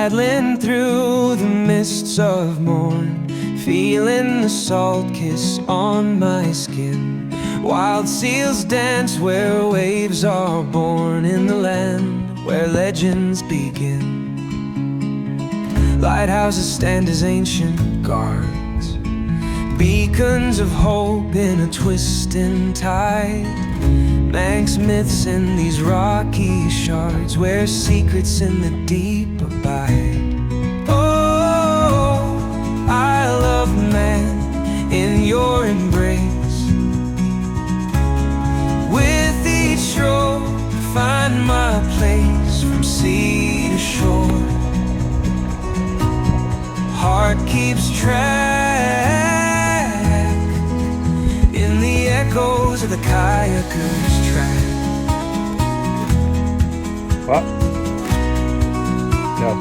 paddling through the mists of morn, feeling the salt kiss on my skin. Wild seals dance where waves are born, in the land where legends begin. Lighthouses stand as ancient guards, beacons of hope in a twisting tide. Manx myths in these rocky shards, where secrets in the deep abide. Oh, I love man in your embrace. With each stroke, find my place from sea to shore. Heart keeps track in the echoes of the kayakers' track. What? No.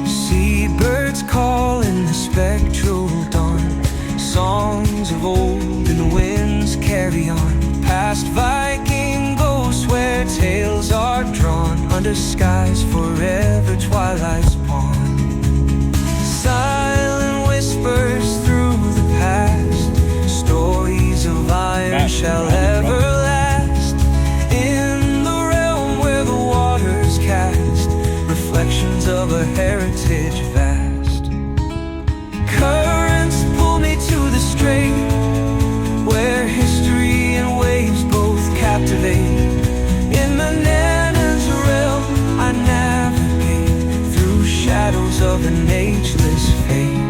Seabirds call in the spectral dawn, songs of old and the winds carry on. Past Viking ghosts where tales are drawn, under skies forever twilight's pawn. Silent whispers through the past, stories of iron shall ever last. In the realm where the waters cast reflections of a heritage vast. Currents pull me to the strait, where history and waves both captivate. In the Nana's realm I navigate through shadows of an ageless fate.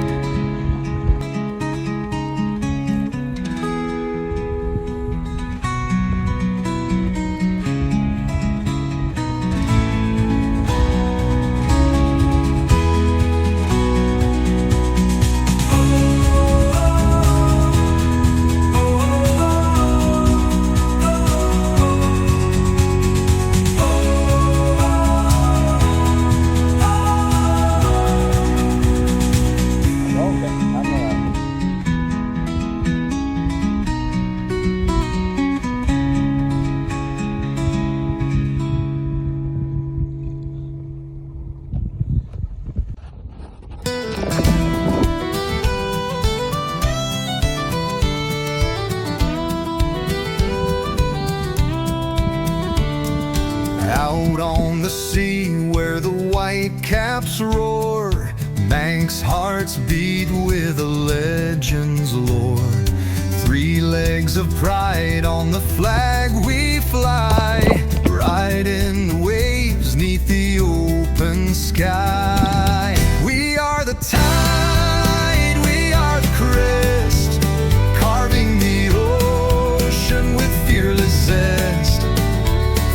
Out on the sea where the white caps roar, Manx hearts beat with a legend's lore. 3 legs of pride on the flag we fly, riding the waves neath the open sky. We are the tide, we are the crest, carving the ocean with fearless zest.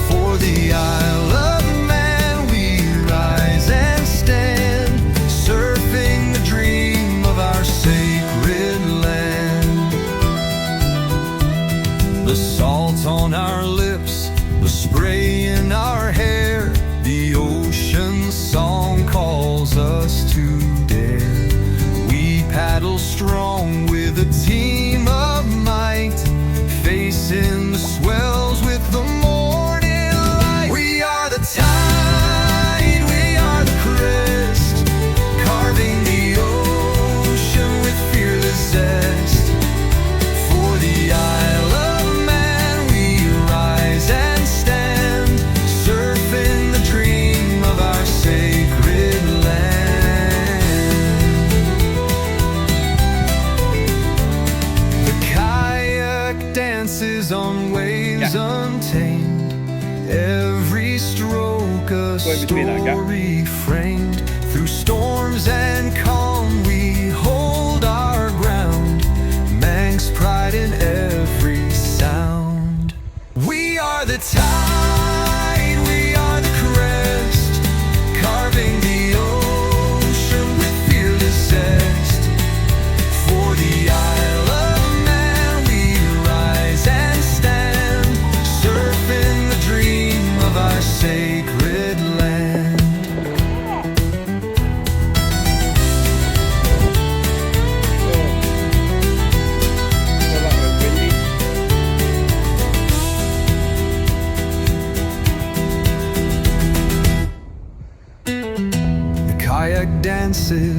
For the Isle of Man we rise and stand, surfing the dream of our sacred land. The salt on our lips, the spray in our hair, the ocean song calls us to dare. We paddle strong with a team of might, facing the swells with the morning light. We are the tide, we are the crest, carving the ocean with fearless zest. For the Isle of Man we rise and stand, surfing the dream of our sacred land. The kayak dances on waves untamed, every stroke a story framed. Through storms and calm we hold our ground, Manx pride in every sound. We are the tide, we are the crest, carving the ocean with fearless zest. For the Isle of Man we rise and stand, surfing the dream of our sacred land.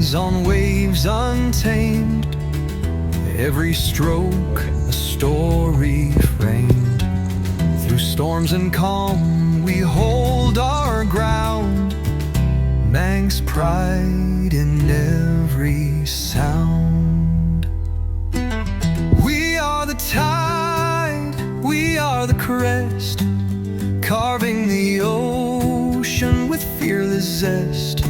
rise on waves untamed, every stroke a story framed. Through storms and calm we hold our ground, Manx pride in every sound. We are the tide, we are the crest, carving the ocean with fearless zest.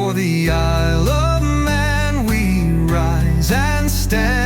For the Isle of Man we rise and stand.